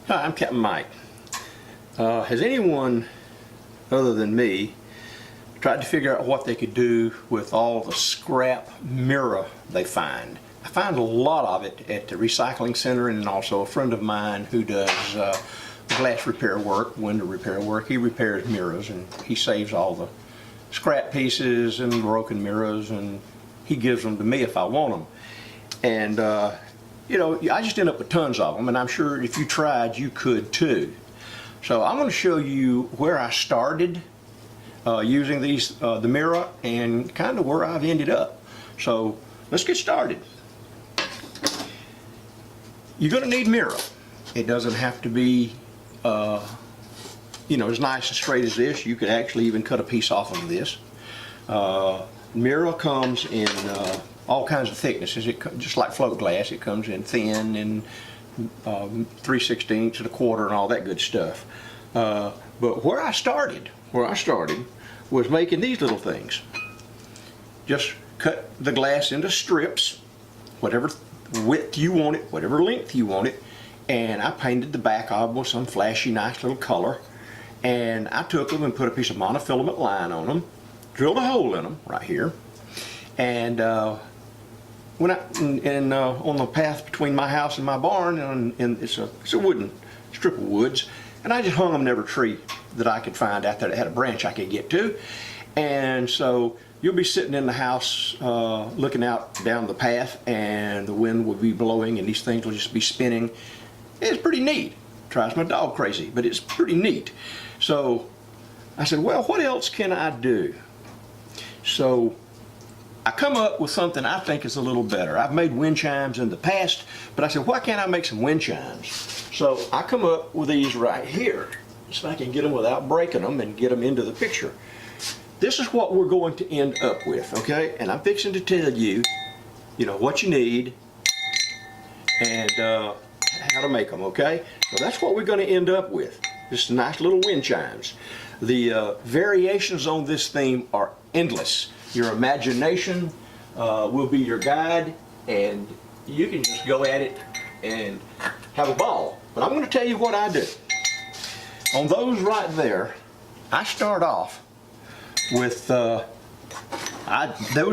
Hi, I'm Captain Mike. Has anyone other than me tried to figure out what they could do with all the scrap mirror they find? I find a lot of it at the recycling center, and also a friend of mine who does glass repair work, window repair work. He repairs mirrors and he saves all the scrap pieces and broken mirrors, and he gives them to me if I want them. And you know, I just end up with tons of them, and I'm sure if you tried, you could too. So I'm going to show you where I started using these, the mirror, and kind of where I've ended up. So let's get started. You're going to need mirror. It doesn't have to be, you know, as nice and straight as this. You could actually even cut a piece off of this. Mirror comes in all kinds of thicknesses. Just like float glass, it comes in thin and 3/16 and a quarter and all that good stuff. But where I started was making these little things. Just cut the glass into strips, whatever width you want it, whatever length you want it, and I painted the back of them with some flashy, nice little color. And I took them and put a piece of monofilament line on them, drilled a hole in them right here, and went out and on the path between my house and my barn, and it's a wooden strip of woods, and I just hung them in every tree that I could find out there that had a branch I could get to. And so you'll be sitting in the house looking out down the path, and the wind will be blowing and these things will just be spinning. It's pretty neat. Drives my dog crazy, but it's pretty neat. So I said, well, what else can I do? So I come up with something I think is a little better. I've made wind chimes in the past, but I said, why can't I make some wind chimes? So I come up with these right here, so I can get them without breaking them and get them into the picture. This is what we're going to end up with, okay? And I'm fixing to tell you, you know, what you need and how to make them, okay? So that's what we're going to end up with. Just nice little wind chimes. The variations on this theme are endless. Your imagination will be your guide, and you can just go at it and have a ball. But I'm going to tell you what I do. On those right there, I start off with, those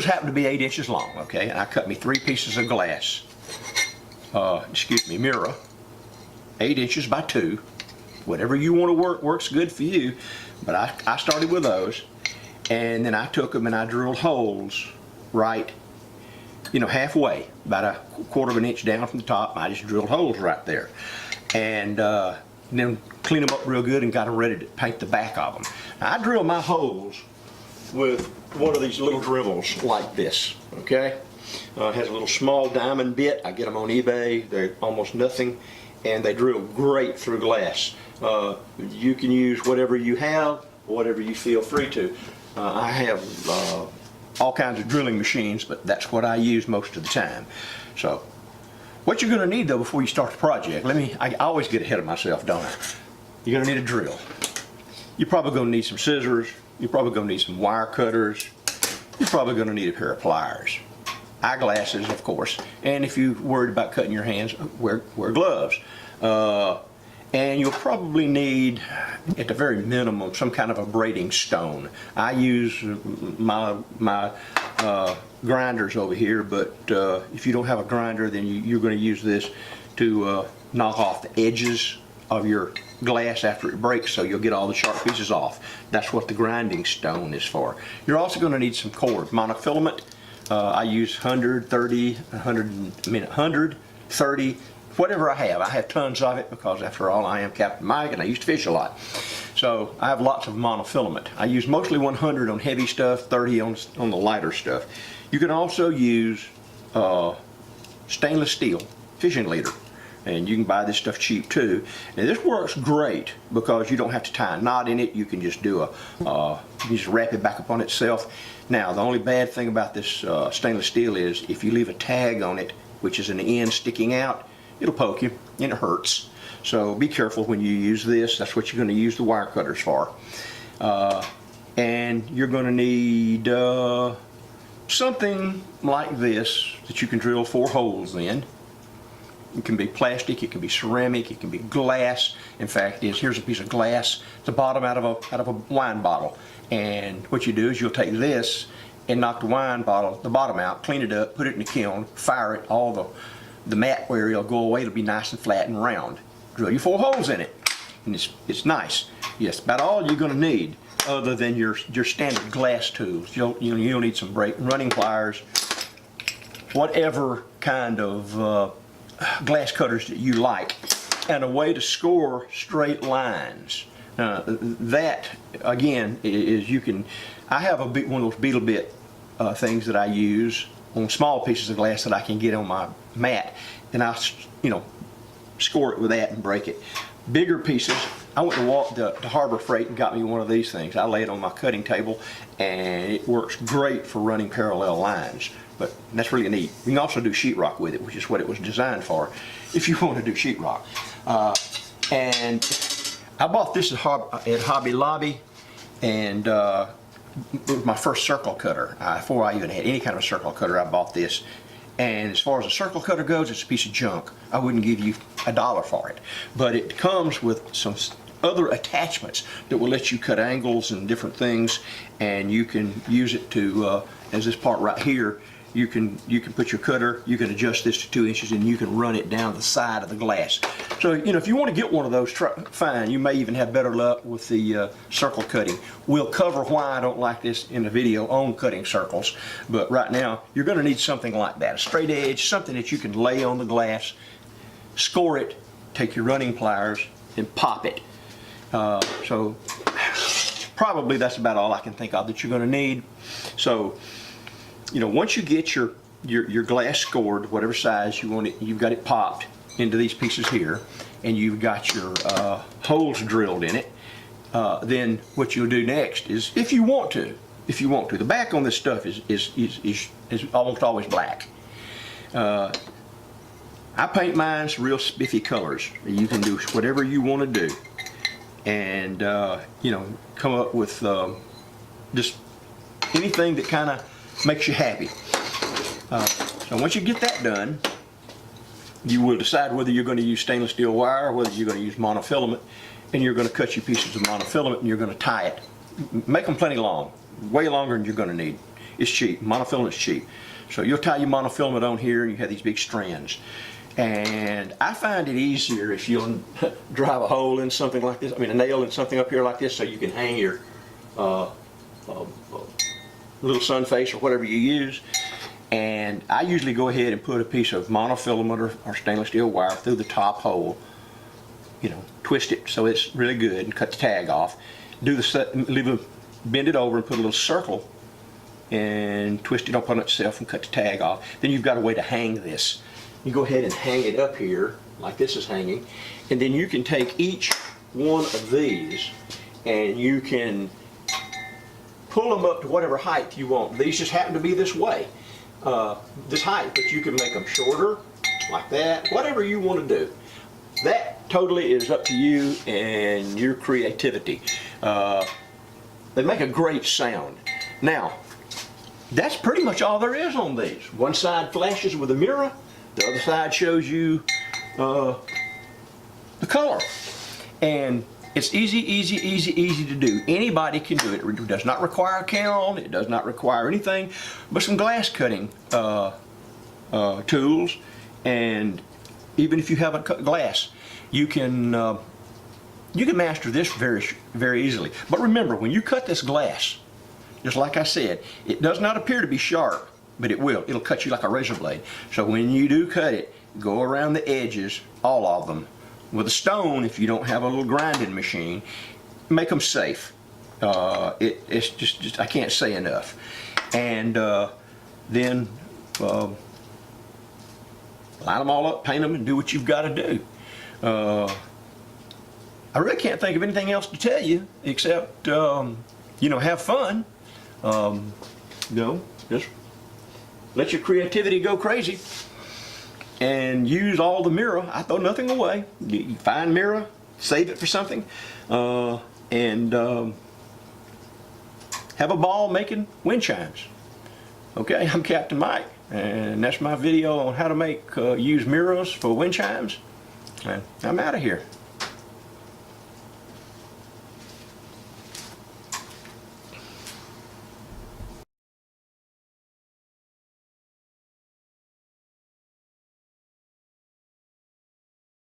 happen to be 8 inches long, okay? And I cut me 3 pieces of glass, mirror, 8 inches by 2. Whatever you want to work works good for you, but I started with those. And then I took them and I drilled holes right, you know, halfway, about a 1/4 of an inch down from the top. I just drilled holes right there. And then cleaned them up real good and got them ready to paint the back of them. Now, I drill my holes with one of these little drivels like this, okay? It has a little small diamond bit. I get them on eBay. They're almost nothing, and they drill great through glass. You can use whatever you have, whatever you feel free to. I have all kinds of drilling machines, but that's what I use most of the time. So what you're going to need though before you start the project, I always get ahead of myself, don't I? You're going to need a drill. You're probably going to need some scissors. You're probably going to need some wire cutters. You're probably going to need a pair of pliers. Eyeglasses, of course. And if you're worried about cutting your hands, wear gloves. And you'll probably need, at the very minimum, some kind of a braiding stone. I use my grinders over here, but if you don't have a grinder, then you're going to use this to knock off the edges of your glass after it breaks, so you'll get all the sharp pieces off. That's what the grinding stone is for. You're also going to need some cord, monofilament. I use 130, whatever I have. I have tons of it because, after all, I am Captain Mike and I used to fish a lot. So I have lots of monofilament. I use mostly 100 on heavy stuff, 30 on the lighter stuff. You can also use stainless steel fishing leader, and you can buy this stuff cheap too. And this works great because you don't have to tie a knot in it. You can just do you just wrap it back up on itself. Now, the only bad thing about this stainless steel is if you leave a tag on it, which is an end sticking out, it'll poke you and it hurts. So be careful when you use this. That's what you're going to use the wire cutters for. And you're going to need something like this that you can drill 4 holes in. It can be plastic, it can be ceramic, it can be glass. In fact, here's a piece of glass, the bottom out of a wine bottle. And what you do is you'll take this and knock the wine bottle, the bottom out, clean it up, put it in the kiln, fire it, all the matte area will go away, it'll be nice and flat and round. Drill your 4 holes in it, and it's nice. Yes, about all you're gonna need other than your standard glass tools. You'll need some running pliers, whatever kind of glass cutters that you like, and a way to score straight lines. That again is I have one of those beetle bit things that I use on small pieces of glass that I can get on my mat, and I score it with that and break it. Bigger pieces, I went to Harbor Freight and got me one of these things. I lay it on my cutting table, and it works great for running parallel lines. But that's really neat. You can also do sheetrock with it, which is what it was designed for, if you want to do sheetrock. And I bought this at Hobby Lobby, and it was my first circle cutter. Before I even had any kind of circle cutter, I bought this. And as far as a circle cutter goes, it's a piece of junk. I wouldn't give you $1 for it. But it comes with some other attachments that will let you cut angles and different things, and you can use it to, as this part right here, you can put your cutter, you can adjust this to 2 inches, and you can run it down the side of the glass. So, if you want to get one of those, fine. You may even have better luck with the circle cutting. We'll cover why I don't like this in the video on cutting circles, but right now, you're going to need something like that. A straight edge, something that you can lay on the glass, score it, take your running pliers, and pop it. So, probably that's about all I can think of that you're going to need. So, once you get your glass scored, whatever size you want it, you've got it popped into these pieces here, and you've got your holes drilled in it, then what you'll do next is, if you want to, the back on this stuff is almost always black. I paint mine real spiffy colors. You can do whatever you want to do, and come up with just anything that kind of makes you happy. So once you get that done, you will decide whether you're going to use stainless steel wire or whether you're going to use monofilament, and you're going to cut your pieces of monofilament and you're going to tie it. Make them plenty long, way longer than you're going to need. It's cheap. Monofilament is cheap. So you'll tie your monofilament on here, and you have these big strands. And I find it easier if you'll drive a hole in something like this, a nail in something up here like this, so you can hang your little sun face or whatever you use. And I usually go ahead and put a piece of monofilament or stainless steel wire through the top hole, twist it so it's really good, and cut the tag off. Bend it over and put a little circle and twist it up on itself and cut the tag off. Then you've got a way to hang this. You go ahead and hang it up here like this is hanging, and then you can take each one of these and you can pull them up to whatever height you want. These just happen to be this way, this height, but you can make them shorter, like that, whatever you want to do. That totally is up to you and your creativity. They make a great sound. Now, that's pretty much all there is on these. One side flashes with a mirror, the other side shows you the color. And it's easy to do. Anybody can do it. It does not require a kiln. It does not require anything but some glass cutting tools. And even if you haven't cut glass, you can master this very easily. But remember, when you cut this glass, just like I said, it does not appear to be sharp, but it will. It'll cut you like a razor blade. So when you do cut it, go around the edges, all of them, with a stone. If you don't have a little grinding machine, make them safe. It's just I can't say enough. And then line them all up, paint them, and do what you've got to do. I really can't think of anything else to tell you except have fun. Just let your creativity go crazy. And use all the mirror. I throw nothing away. You find mirror, save it for something, and have a ball making wind chimes. Okay, I'm Captain Mike, and that's my video on how to use mirrors for wind chimes. And I'm out of here.